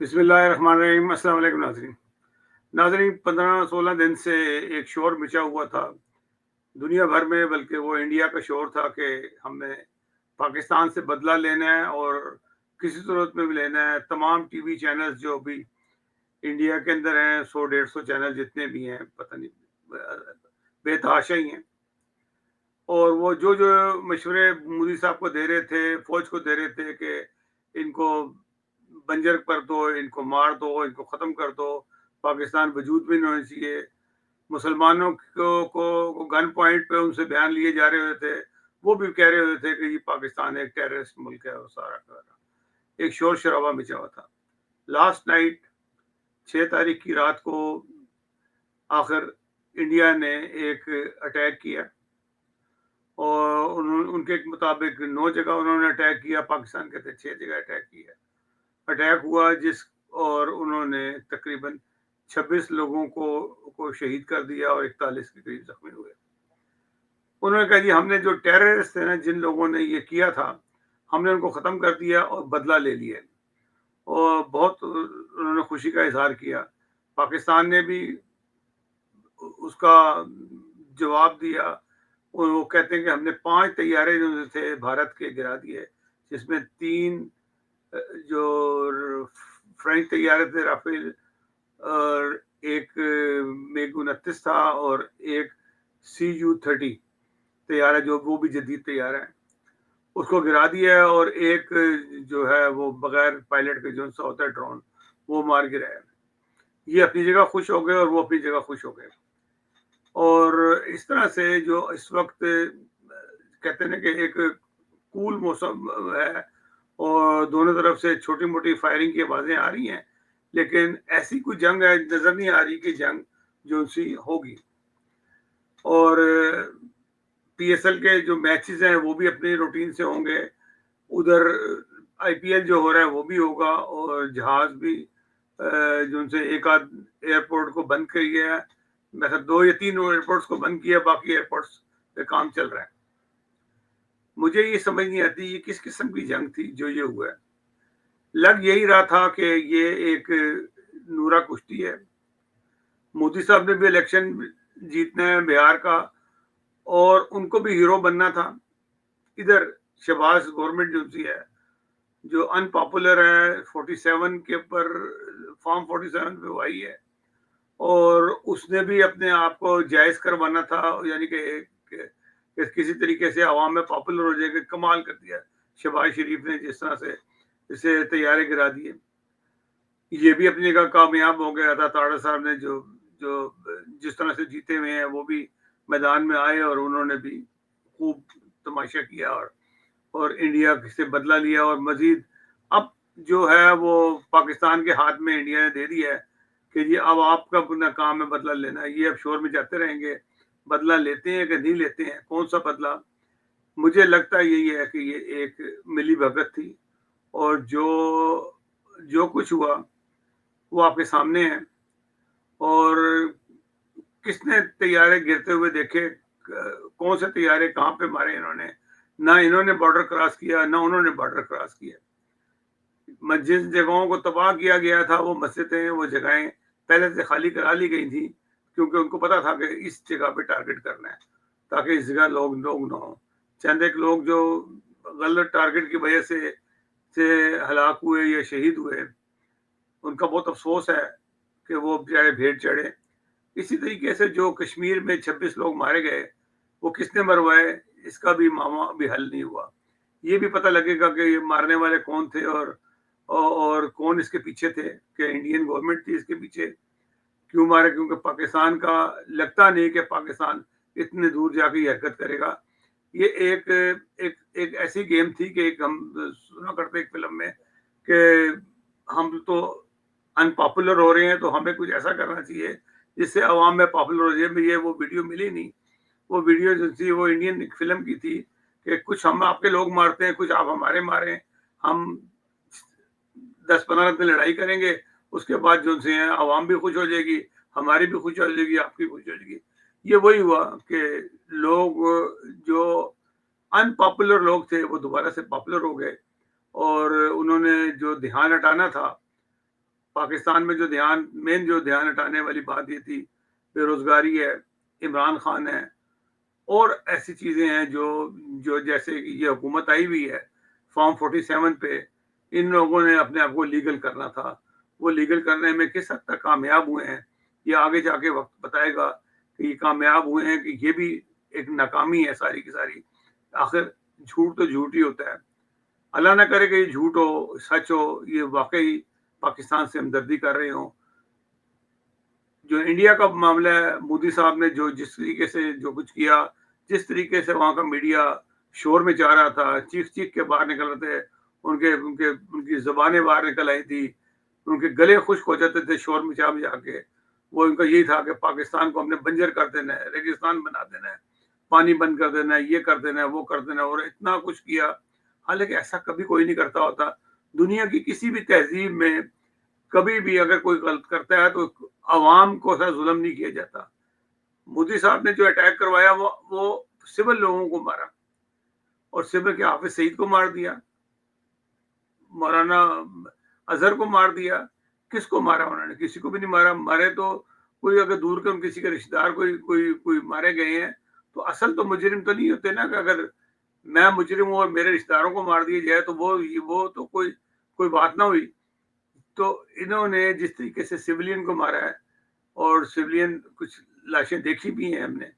بسم اللہ الرحمن الرحیم۔ السلام علیکم ناظرین 15-16 دن سے ایک شور مچا ہوا تھا دنیا بھر میں، بلکہ وہ انڈیا کا شور تھا کہ ہم نے پاکستان سے بدلہ لینا ہے اور کسی صورت میں بھی لینا ہے۔ تمام ٹی وی چینلز جو بھی انڈیا کے اندر ہیں، 100-150 چینل جتنے بھی ہیں، پتہ نہیں بے تحاشا ہی ہیں، اور وہ جو مشورے مودی صاحب کو دے رہے تھے، فوج کو دے رہے تھے کہ ان کو بنجر کر دو، ان کو مار دو، ان کو ختم کر دو، پاکستان وجود میں نہیں ہونا چاہیے، مسلمانوں کو گن پوائنٹ پہ ان سے بیان لیے جا رہے ہوتے تھے، وہ بھی کہہ رہے ہوتے تھے کہ یہ پاکستان ایک ٹیررسٹ ملک ہے، اور سارا ایک شور شرابہ مچا ہوا تھا۔ لاسٹ نائٹ 6 تاریخ کی رات کو آخر انڈیا نے ایک اٹیک کیا، اور ان کے مطابق 9 جگہ انہوں نے اٹیک کیا، پاکستان کہتے 6 جگہ اٹیک کیا، اٹیک ہوا اور انہوں نے تقریباً 26 لوگوں کو شہید کر دیا اور 41 کے قریب زخمی ہوئے۔ انہوں نے کہا جی ہم نے جو ٹیررسٹ تھے نا، جن لوگوں نے یہ کیا تھا، ہم نے ان کو ختم کر دیا اور بدلہ لے لیا، اور بہت انہوں نے خوشی کا اظہار کیا۔ پاکستان نے بھی اس کا جواب دیا، اور وہ کہتے ہیں کہ ہم نے 5 طیارے جو تھے بھارت کے گرا دیے، جس میں 3 جو فرینچ طیارے تھے رافیل، اور ایک میگ 29 تھا، اور ایک CU-30 طیارہ جو وہ بھی جدید طیارہ ہے، اس کو گرا دیا ہے، اور ایک جو ہے وہ بغیر پائلٹ کے جو سا ہوتا ہے ڈرون، وہ مار گرایا۔ یہ اپنی جگہ خوش ہو گئے اور وہ اپنی جگہ خوش ہو گئے، اور اس طرح سے جو اس وقت کہتے ہیں کہ ایک کول موسم ہے، اور دونوں طرف سے چھوٹی موٹی فائرنگ کی آوازیں آ رہی ہیں، لیکن ایسی کوئی جنگ نظر نہیں آ رہی کہ جنگ جو سی ہوگی۔ اور PSL کے جو میچز ہیں وہ بھی اپنی روٹین سے ہوں گے، ادھر IPL جو ہو رہا ہے وہ بھی ہوگا، اور جہاز بھی جو ان سے ایک آدھ ایئرپورٹ کو بند کیا ہے، مثلا 2 یا 3 ایئرپورٹس کو بند کیا، باقی ایئرپورٹس پہ کام چل رہا ہے۔ مجھے یہ سمجھ نہیں آتی یہ کس قسم کی جنگ تھی جو یہ ہوا ہے۔ لگ یہی رہا تھا کہ یہ ایک نورا کشتی ہے، مودی صاحب نے بھی الیکشن جیتنا ہے بہار کا، اور ان کو بھی ہیرو بننا تھا۔ ادھر شہباز گورنمنٹ جو سی ہے، جو ان پاپولر ہے، 47 کے اوپر فارم 47 پہ وہ آئی ہے، اور اس نے بھی اپنے آپ کو جائز کروانا تھا، یعنی کہ کسی طریقے سے عوام میں پاپولر ہو جائے گا۔ کمال کر دیا شہباز شریف نے، جس طرح سے اسے طیارے گرا دیے۔ یہ بھی اپنی جگہ کامیاب ہو گیا تھا۔ تاڑا صاحب نے جو جس طرح سے جیتے ہوئے ہیں، وہ بھی میدان میں آئے اور انہوں نے بھی خوب تماشا کیا، اور انڈیا سے بدلہ لیا، اور مزید اب جو ہے وہ پاکستان کے ہاتھ میں انڈیا نے دے دیا ہے کہ جی اب آپ کا اپنا کام ہے بدلہ لینا ہے۔ یہ اب شور میں جاتے رہیں گے، بدلہ لیتے ہیں کہ نہیں لیتے ہیں، کون سا بدلہ۔ مجھے لگتا یہی ہے کہ یہ ایک ملی بھگت تھی، اور جو کچھ ہوا وہ آپ کے سامنے ہے۔ اور کس نے طیارے گرتے ہوئے دیکھے؟ کون سے طیارے کہاں پہ مارے انہوں نے؟ نہ انہوں نے بارڈر کراس کیا، نہ انہوں نے بارڈر کراس کیا۔ جن جگہوں کو تباہ کیا گیا تھا، وہ مسجدیں، وہ جگہیں پہلے سے خالی کرا لی گئی تھی، کیونکہ ان کو پتا تھا کہ اس جگہ پہ ٹارگٹ کرنا ہے، تاکہ اس جگہ لوگ نہ ہوں۔ چند ایک لوگ جو غلط ٹارگٹ کی وجہ سے ہلاک ہوئے یا شہید ہوئے، ان کا بہت افسوس ہے کہ وہ بیچارے بھیڑ چڑھے۔ اسی طریقے سے جو کشمیر میں 26 لوگ مارے گئے، وہ کس نے مروائے، اس کا بھی معاملہ ابھی حل نہیں ہوا۔ یہ بھی پتہ لگے گا کہ یہ مارنے والے کون تھے، اور کون اس کے پیچھے تھے، کہ انڈین گورنمنٹ تھی اس کے پیچھے۔ کیوں مارے؟ کیونکہ پاکستان کا لگتا نہیں کہ پاکستان اتنے دور جا کے یہ حرکت کرے گا۔ یہ ایک ایسی گیم تھی کہ ایک ہم سنا کرتے ایک فلم میں کہ ہم تو ان پاپولر ہو رہے ہیں، تو ہمیں کچھ ایسا کرنا چاہیے جس سے عوام میں پاپولر ہو جائے۔ یہ وہ ویڈیو ملی نہیں، وہ ویڈیو جو تھی وہ انڈین فلم کی تھی کہ کچھ ہم آپ کے لوگ مارتے ہیں، کچھ آپ ہمارے مارے ہیں، ہم 10-15 دن لڑائی کریں گے، اس کے بعد جو سے ہیں عوام بھی خوش ہو جائے گی، ہماری بھی خوش ہو جائے گی، آپ کی خوش ہو جائے گی۔ یہ وہی ہوا کہ لوگ جو ان پاپولر لوگ تھے وہ دوبارہ سے پاپولر ہو گئے، اور انہوں نے جو دھیان ہٹانا تھا پاکستان میں جو دھیان ہٹانے والی بات یہ تھی بے روزگاری ہے، عمران خان ہے، اور ایسی چیزیں ہیں جو جیسے یہ حکومت آئی ہوئی ہے فارم 47 پہ، ان لوگوں نے اپنے آپ کو لیگل کرنا تھا. وہ لیگل کرنے میں کس حد تک کامیاب ہوئے ہیں یہ آگے جا کے وقت بتائے گا کہ یہ کامیاب ہوئے ہیں کہ یہ بھی ایک ناکامی ہے ساری کی ساری. آخر جھوٹ تو جھوٹ ہی ہوتا ہے. اللہ نہ کرے کہ یہ جھوٹ ہو، سچ ہو، یہ واقعی پاکستان سے ہمدردی کر رہے ہوں. جو انڈیا کا معاملہ ہے، مودی صاحب نے جس طریقے سے جو کچھ کیا، جس طریقے سے وہاں کا میڈیا شور میں چاہ رہا تھا، چیخ چیخ کے باہر نکل رہے تھے، ان کی زبانیں باہر نکل آئی تھی، ان کے گلے خشک ہو جاتے تھے شور میں جا کے. وہ ان کا یہی تھا کہ پاکستان کو ہم نے بنجر کر دینا ہے، ریگستان بنا دینا ہے، پانی بند کر دینا ہے، یہ کر دینا ہے، وہ کر دینا ہے، اور اتنا کچھ کیا. حالانکہ ایسا کبھی کوئی نہیں کرتا ہوتا. دنیا کی کسی بھی تہذیب میں کبھی بھی اگر کوئی غلط کرتا ہے تو عوام کو ایسا ظلم نہیں کیا جاتا. مودی صاحب نے جو اٹیک کروایا وہ سول لوگوں کو مارا، اور سول کے حافظ سعید کو مار دیا، مولانا اظہر کو مار دیا. کس کو مارا انہوں نے؟ کسی کو بھی نہیں مارا. مارے تو کوئی اگر دور کے کسی کے رشتے دار کوئی مارے گئے ہیں تو اصل تو مجرم تو نہیں ہوتے نا، کہ اگر میں مجرم ہوں اور میرے رشتے داروں کو مار دیا جائے تو وہ تو کوئی بات نہ ہوئی. تو انہوں نے جس طریقے سے سویلین کو مارا ہے، اور سویلین کچھ لاشیں دیکھی بھی ہیں ہم نے،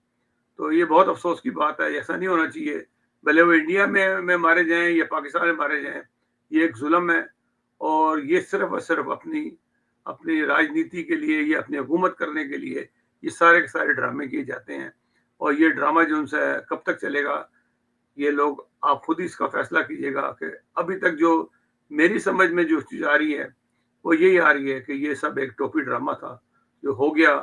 تو یہ بہت افسوس کی بات ہے. ایسا نہیں ہونا چاہیے، بھلے وہ انڈیا میں مارے جائیں یا پاکستان میں مارے جائیں. یہ ایک ظلم ہے، اور یہ صرف اور صرف اپنی راجنیتی کے لیے یا اپنی حکومت کرنے کے لیے یہ سارے کے سارے ڈرامے کیے جاتے ہیں. اور یہ ڈرامہ جو ان سے کب تک چلے گا، یہ لوگ آپ خود ہی اس کا فیصلہ کیجیے گا. کہ ابھی تک جو میری سمجھ میں جو چیز آ رہی ہے وہ یہی آ رہی ہے کہ یہ سب ایک ٹوپی ڈرامہ تھا جو ہو گیا،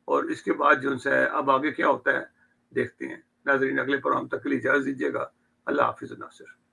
اور اس کے بعد جو ان سے اب آگے کیا ہوتا ہے دیکھتے ہیں. ناظرین، اگلے پروگرام تک کے لیے اجازت دیجیے گا. اللہ حافظ. ناصر.